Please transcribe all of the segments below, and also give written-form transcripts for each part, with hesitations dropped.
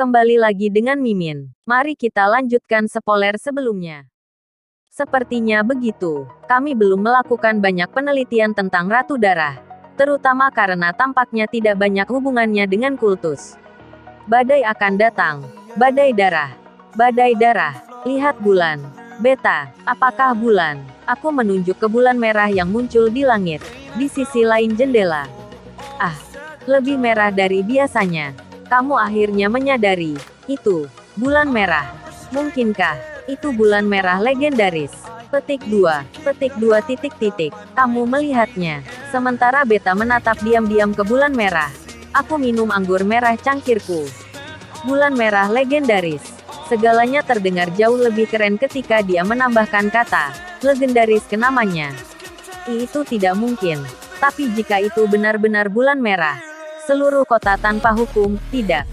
Kembali lagi dengan Mimin. Mari kita lanjutkan spoiler sebelumnya. Sepertinya begitu. Kami belum melakukan banyak penelitian tentang Ratu Darah. Terutama karena tampaknya tidak banyak hubungannya dengan kultus. Badai akan datang. Badai darah. Badai darah. Lihat bulan. Beta, apakah bulan? Aku menunjuk ke bulan merah yang muncul di langit. Di sisi lain jendela. Ah, lebih merah dari biasanya. Kamu akhirnya menyadari, itu, bulan merah. Mungkinkah, itu bulan merah legendaris? Petik 2. Kamu melihatnya. Sementara Beta menatap diam-diam ke bulan merah. Aku minum anggur merah cangkirku. Bulan merah legendaris. Segalanya terdengar jauh lebih keren ketika dia menambahkan kata, legendaris ke namanya. Itu tidak mungkin. Tapi jika itu benar-benar bulan merah, seluruh kota tanpa hukum, tidak.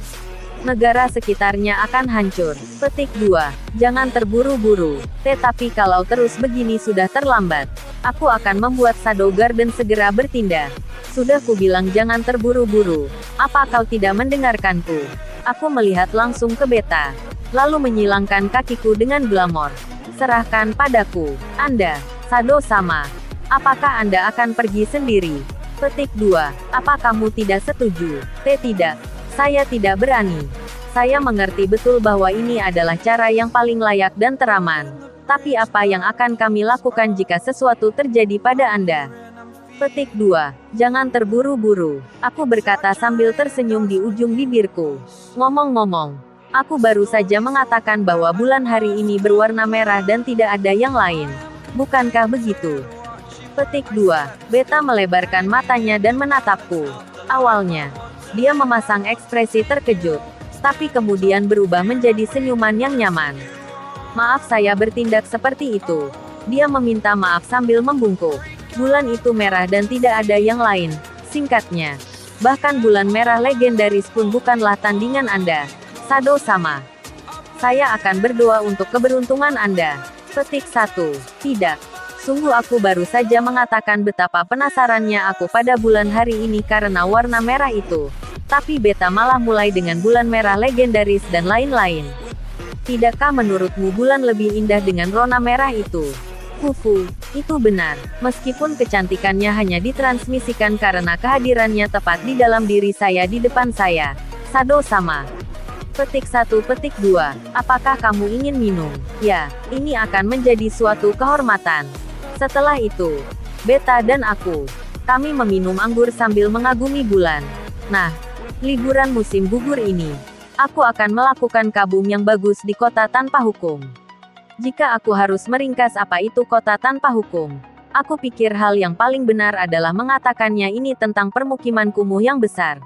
Negara sekitarnya akan hancur. Petik 2. Jangan terburu-buru. Tetapi kalau terus begini sudah terlambat. Aku akan membuat Shadow Garden segera bertindak. Sudah kubilang jangan terburu-buru. Apa kau tidak mendengarkanku? Aku melihat langsung ke Beta. Lalu menyilangkan kakiku dengan glamor. Serahkan padaku. Anda, Shadow sama. Apakah Anda akan pergi sendiri? Petik 2. Apa kamu tidak setuju? Tidak. Saya tidak berani. Saya mengerti betul bahwa ini adalah cara yang paling layak dan teraman. Tapi apa yang akan kami lakukan jika sesuatu terjadi pada Anda? Petik 2. Jangan terburu-buru. Aku berkata sambil tersenyum di ujung bibirku. Ngomong-ngomong, aku baru saja mengatakan bahwa bulan hari ini berwarna merah dan tidak ada yang lain. Bukankah begitu? Petik 2. Beta melebarkan matanya dan menatapku. Awalnya, dia memasang ekspresi terkejut, tapi kemudian berubah menjadi senyuman yang nyaman. Maaf saya bertindak seperti itu. Dia meminta maaf sambil membungkuk. Bulan itu merah dan tidak ada yang lain. Singkatnya, bahkan bulan merah legendaris pun bukanlah tandingan Anda. Shadow sama. Saya akan berdoa untuk keberuntungan Anda. Petik 1. Tidak. Sungguh aku baru saja mengatakan betapa penasarannya aku pada bulan hari ini karena warna merah itu. Tapi Beta malah mulai dengan bulan merah legendaris dan lain-lain. Tidakkah menurutmu bulan lebih indah dengan rona merah itu? Fufu, itu benar. Meskipun kecantikannya hanya ditransmisikan karena kehadirannya tepat di dalam diri saya di depan saya. Shadow sama. Petik 1. Petik 2. Apakah kamu ingin minum? Ya, ini akan menjadi suatu kehormatan. Setelah itu, Beta dan aku, kami meminum anggur sambil mengagumi bulan. Nah, liburan musim gugur ini, aku akan melakukan kabum yang bagus di kota tanpa hukum. Jika aku harus meringkas apa itu kota tanpa hukum, aku pikir hal yang paling benar adalah mengatakannya ini tentang permukiman kumuh yang besar.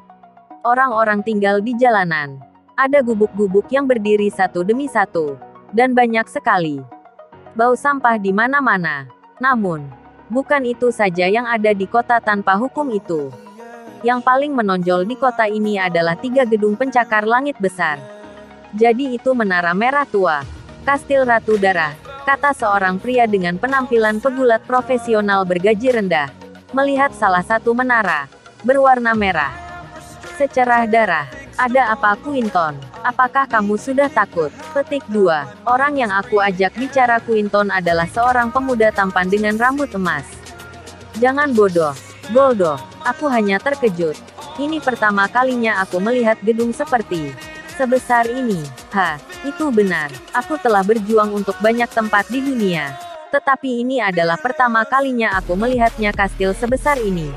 Orang-orang tinggal di jalanan. Ada gubuk-gubuk yang berdiri satu demi satu. Dan banyak sekali. Bau sampah di mana-mana. Namun, bukan itu saja yang ada di kota tanpa hukum itu. Yang paling menonjol di kota ini adalah 3 gedung pencakar langit besar. Jadi itu menara merah tua. Kastil Ratu Darah, kata seorang pria dengan penampilan pegulat profesional bergaji rendah. Melihat salah satu menara, berwarna merah. Secerah darah. Ada apa Quinton? Apakah kamu sudah takut? Petik 2. Orang yang aku ajak bicara Quinton adalah seorang pemuda tampan dengan rambut emas. Jangan bodoh, Goldo. Aku hanya terkejut. Ini pertama kalinya aku melihat gedung seperti sebesar ini. Itu benar. Aku telah berjuang untuk banyak tempat di dunia. Tetapi ini adalah pertama kalinya aku melihatnya kastil sebesar ini.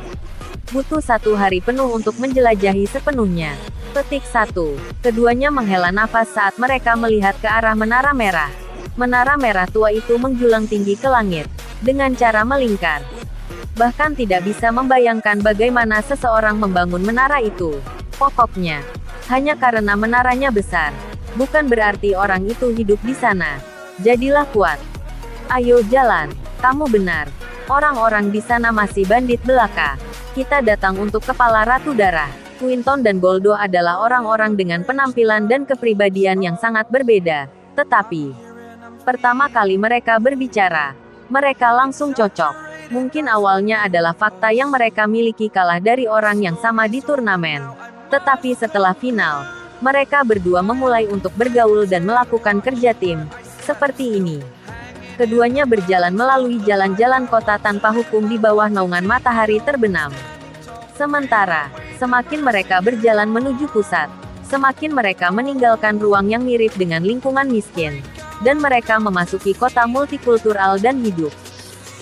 Butuh 1 hari penuh untuk menjelajahi sepenuhnya. Petik 1. Keduanya menghela nafas saat mereka melihat ke arah menara merah. Menara merah tua itu menjulang tinggi ke langit, dengan cara melingkar. Bahkan tidak bisa membayangkan bagaimana seseorang membangun menara itu. Pokoknya, hanya karena menaranya besar, bukan berarti orang itu hidup di sana. Jadilah kuat. Ayo jalan. Kamu benar. Orang-orang di sana masih bandit belaka. Kita datang untuk kepala Ratu Darah. Quinton dan Goldo adalah orang-orang dengan penampilan dan kepribadian yang sangat berbeda. Tetapi, pertama kali mereka berbicara, mereka langsung cocok. Mungkin awalnya adalah fakta yang mereka miliki kalah dari orang yang sama di turnamen. Tetapi setelah final, Mereka berdua memulai untuk bergaul dan melakukan kerja tim. Seperti ini. Keduanya berjalan melalui jalan-jalan kota tanpa hukum di bawah naungan matahari terbenam. Sementara, semakin mereka berjalan menuju pusat, semakin mereka meninggalkan ruang yang mirip dengan lingkungan miskin. Dan mereka memasuki kota multikultural dan hidup.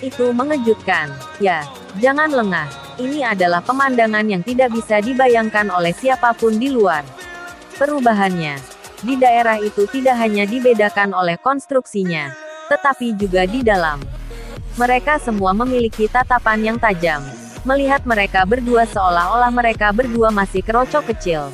Itu mengejutkan. Ya, jangan lengah. Ini adalah pemandangan yang tidak bisa dibayangkan oleh siapapun di luar. Perubahannya di daerah itu tidak hanya dibedakan oleh konstruksinya, tetapi juga di dalam. Mereka semua memiliki tatapan yang tajam. Melihat mereka berdua seolah-olah mereka berdua masih kerocok kecil.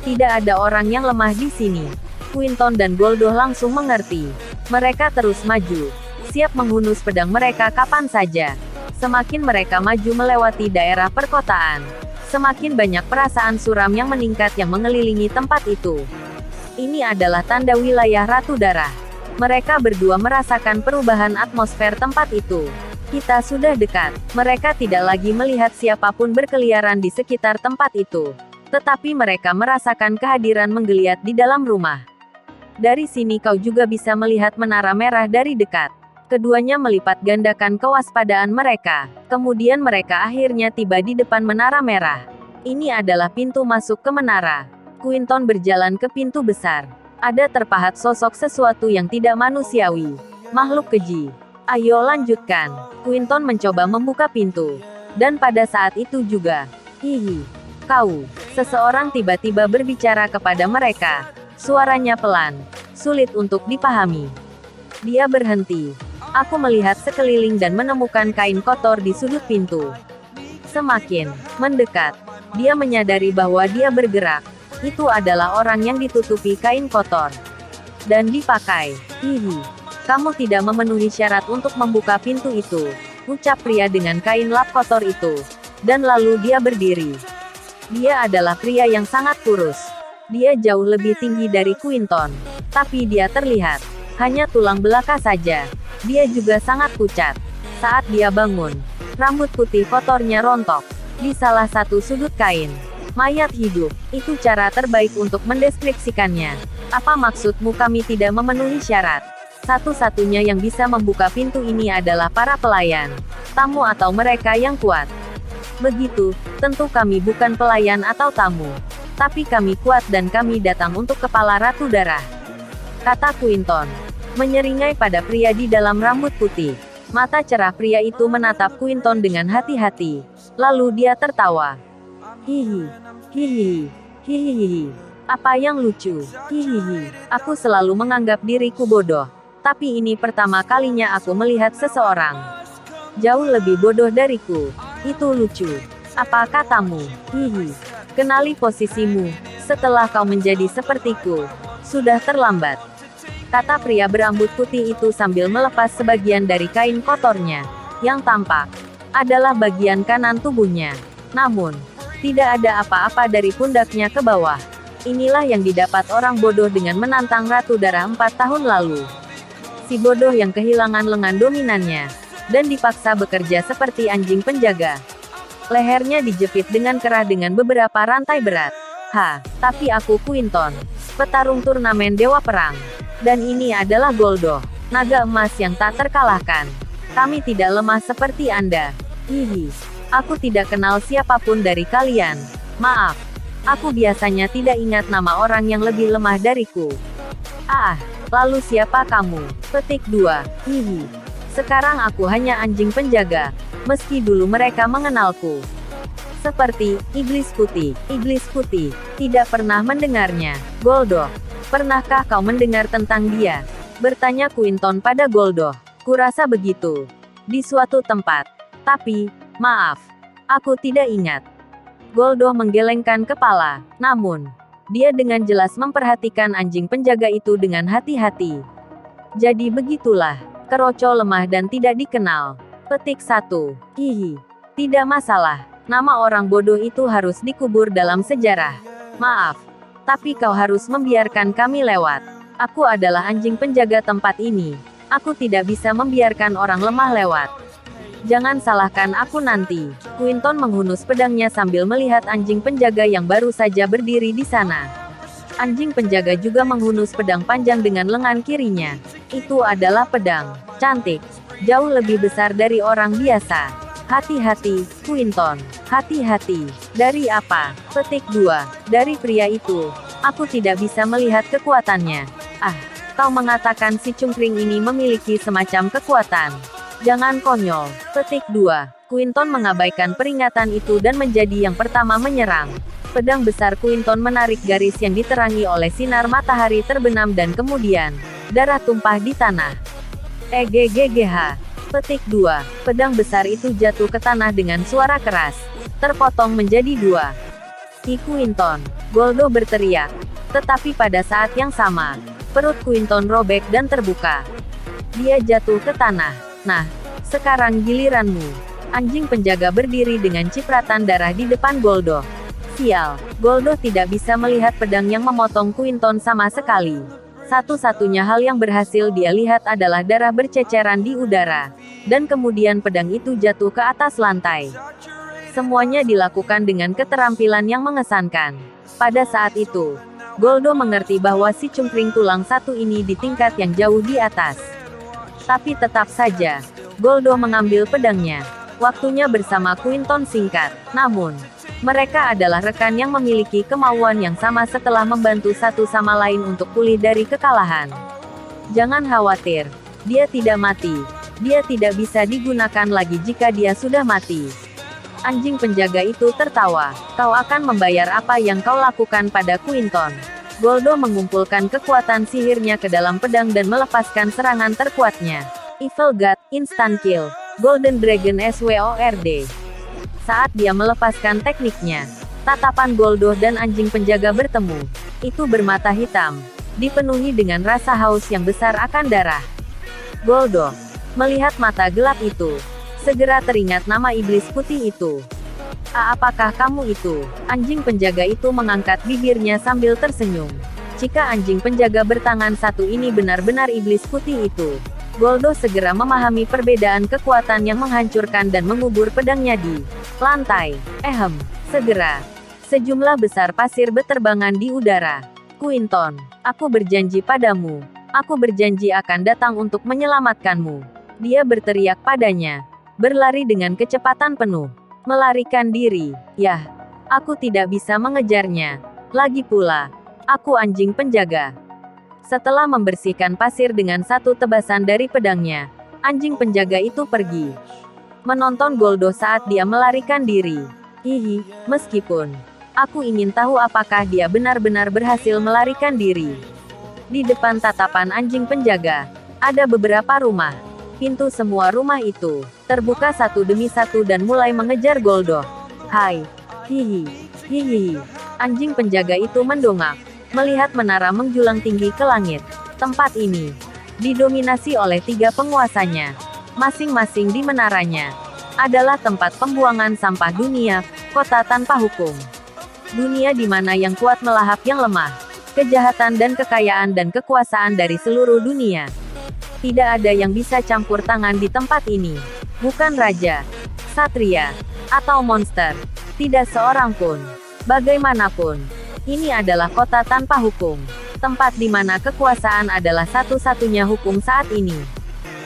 Tidak ada orang yang lemah di sini. Quinton dan Goldoh langsung mengerti. Mereka terus maju, siap menghunus pedang mereka kapan saja. Semakin mereka maju melewati daerah perkotaan, semakin banyak perasaan suram yang meningkat yang mengelilingi tempat itu. Ini adalah tanda wilayah Ratu Darah. Mereka berdua merasakan perubahan atmosfer tempat itu. Kita sudah dekat. Mereka tidak lagi melihat siapapun berkeliaran di sekitar tempat itu. Tetapi mereka merasakan kehadiran menggeliat di dalam rumah. Dari sini kau juga bisa melihat menara merah dari dekat. Keduanya melipat gandakan kewaspadaan mereka. Kemudian mereka akhirnya tiba di depan menara merah. Ini adalah pintu masuk ke menara. Quinton berjalan ke pintu besar. Ada terpahat sosok sesuatu yang tidak manusiawi. Makhluk keji. Ayo lanjutkan. Quinton mencoba membuka pintu. Dan pada saat itu juga. Hihi. Kau. Seseorang tiba-tiba berbicara kepada mereka. Suaranya pelan. Sulit untuk dipahami. Dia berhenti. Aku melihat sekeliling dan menemukan kain kotor di sudut pintu. Semakin mendekat, dia menyadari bahwa dia bergerak. Itu adalah orang yang ditutupi kain kotor. Dan dipakai. Hihi. Kamu tidak memenuhi syarat untuk membuka pintu itu, ucap pria dengan kain lap kotor itu. Dan lalu dia berdiri. Dia adalah pria yang sangat kurus. Dia jauh lebih tinggi dari Quinton. Tapi dia terlihat hanya tulang belaka saja. Dia juga sangat pucat. Saat dia bangun, rambut putih kotornya rontok di salah satu sudut kain. Mayat hidup, itu cara terbaik untuk mendeskripsikannya. Apa maksudmu kami tidak memenuhi syarat? Satu-satunya yang bisa membuka pintu ini adalah para pelayan, tamu atau mereka yang kuat. Begitu, tentu kami bukan pelayan atau tamu. Tapi kami kuat dan kami datang untuk kepala Ratu Darah. Kata Quinton. Menyeringai pada pria di dalam rambut putih. Mata cerah pria itu menatap Quinton dengan hati-hati. Lalu dia tertawa. Hihi. Hihi. Hihihi. Apa yang lucu? Hihihi. Aku selalu menganggap diriku bodoh. Tapi ini pertama kalinya aku melihat seseorang jauh lebih bodoh dariku. Itu lucu. Apa katamu? Hihi. Kenali posisimu. Setelah kau menjadi sepertiku, sudah terlambat. Kata pria berambut putih itu sambil melepas sebagian dari kain kotornya. Yang tampak adalah bagian kanan tubuhnya. Namun, tidak ada apa-apa dari pundaknya ke bawah. Inilah yang didapat orang bodoh dengan menantang Ratu Darah 4 tahun lalu. Si bodoh yang kehilangan lengan dominannya. Dan dipaksa bekerja seperti anjing penjaga. Lehernya dijepit dengan kerah dengan beberapa rantai berat. Tapi aku Quinton. Petarung turnamen Dewa Perang. Dan ini adalah Goldoh, naga emas yang tak terkalahkan. Kami tidak lemah seperti Anda. Hihi. Aku tidak kenal siapapun dari kalian. Maaf. Aku biasanya tidak ingat nama orang yang lebih lemah dariku. Lalu siapa kamu? Petik 2. Hihi. Sekarang aku hanya anjing penjaga. Meski dulu mereka mengenalku seperti Iblis Putih. Iblis Putih. Tidak pernah mendengarnya. Goldoh. Pernahkah kau mendengar tentang dia? Bertanya Quinton pada Goldoh. Kurasa begitu. Di suatu tempat. Tapi, maaf. Aku tidak ingat. Goldoh menggelengkan kepala. Namun, dia dengan jelas memperhatikan anjing penjaga itu dengan hati-hati. Jadi begitulah. Keroco lemah dan tidak dikenal. Petik 1. Hihi. Tidak masalah. Nama orang bodoh itu harus dikubur dalam sejarah. Maaf. Tapi kau harus membiarkan kami lewat. Aku adalah anjing penjaga tempat ini. Aku tidak bisa membiarkan orang lemah lewat. Jangan salahkan aku nanti. Quinton menghunus pedangnya sambil melihat anjing penjaga yang baru saja berdiri di sana. Anjing penjaga juga menghunus pedang panjang dengan lengan kirinya. Itu adalah pedang cantik, jauh lebih besar dari orang biasa. Hati-hati, Quinton. Hati-hati. Dari apa? Petik 2. Dari pria itu. Aku tidak bisa melihat kekuatannya. Ah, kau mengatakan si cungkring ini memiliki semacam kekuatan. Jangan konyol. Petik 2. Quinton mengabaikan peringatan itu dan menjadi yang pertama menyerang. Pedang besar Quinton menarik garis yang diterangi oleh sinar matahari terbenam dan kemudian, darah tumpah di tanah. EGGGH. Petik 2. Pedang besar itu jatuh ke tanah dengan suara keras. Terpotong menjadi 2. Quinton. Goldo berteriak. Tetapi pada saat yang sama, perut Quinton robek dan terbuka. Dia jatuh ke tanah. Nah, sekarang giliranmu. Anjing penjaga berdiri dengan cipratan darah di depan Goldo. Sial, Goldo tidak bisa melihat pedang yang memotong Quinton sama sekali. Satu-satunya hal yang berhasil dia lihat adalah darah berceceran di udara. Dan kemudian pedang itu jatuh ke atas lantai. Semuanya dilakukan dengan keterampilan yang mengesankan. Pada saat itu, Goldo mengerti bahwa si cungkring tulang satu ini di tingkat yang jauh di atas. Tapi tetap saja, Goldo mengambil pedangnya. Waktunya bersama Quinton singkat, namun mereka adalah rekan yang memiliki kemauan yang sama setelah membantu satu sama lain untuk pulih dari kekalahan. Jangan khawatir, dia tidak mati. Dia tidak bisa digunakan lagi jika dia sudah mati. Anjing penjaga itu tertawa. Kau akan membayar apa yang kau lakukan pada Quinton. Goldo mengumpulkan kekuatan sihirnya ke dalam pedang dan melepaskan serangan terkuatnya. Evil God, Instant Kill, Golden Dragon SWORD. Saat dia melepaskan tekniknya, tatapan Goldo dan anjing penjaga bertemu. Itu bermata hitam, dipenuhi dengan rasa haus yang besar akan darah. Goldo melihat mata gelap itu, segera teringat nama iblis putih itu. Apakah kamu itu? Anjing penjaga itu mengangkat bibirnya sambil tersenyum. Jika anjing penjaga bertangan satu ini benar-benar iblis putih itu, Goldo segera memahami perbedaan kekuatan yang menghancurkan dan mengubur pedangnya di lantai. Segera, sejumlah besar pasir beterbangan di udara. Quinton, aku berjanji padamu. Aku berjanji akan datang untuk menyelamatkanmu. Dia berteriak padanya, berlari dengan kecepatan penuh. Melarikan diri. Yah, aku tidak bisa mengejarnya. Lagi pula, aku anjing penjaga. Setelah membersihkan pasir dengan satu tebasan dari pedangnya, anjing penjaga itu pergi. Menonton Goldo saat dia melarikan diri. Hihi, meskipun aku ingin tahu apakah dia benar-benar berhasil melarikan diri. Di depan tatapan anjing penjaga, ada beberapa rumah. Pintu semua rumah itu terbuka satu demi satu dan mulai mengejar Goldo. Hai. Hihi. Hihi. Anjing penjaga itu mendongak, melihat menara menjulang tinggi ke langit. Tempat ini didominasi oleh 3 penguasanya. Masing-masing di menaranya adalah tempat pembuangan sampah dunia, kota tanpa hukum. Dunia di mana yang kuat melahap yang lemah. Kejahatan dan kekayaan dan kekuasaan dari seluruh dunia. Tidak ada yang bisa campur tangan di tempat ini. Bukan raja, satria, atau monster. Tidak seorang pun. Bagaimanapun, ini adalah kota tanpa hukum. Tempat di mana kekuasaan adalah satu-satunya hukum saat ini.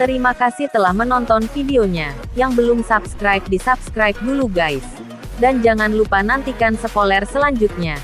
Terima kasih telah menonton videonya. Yang belum subscribe di subscribe dulu guys. Dan jangan lupa nantikan spoiler selanjutnya.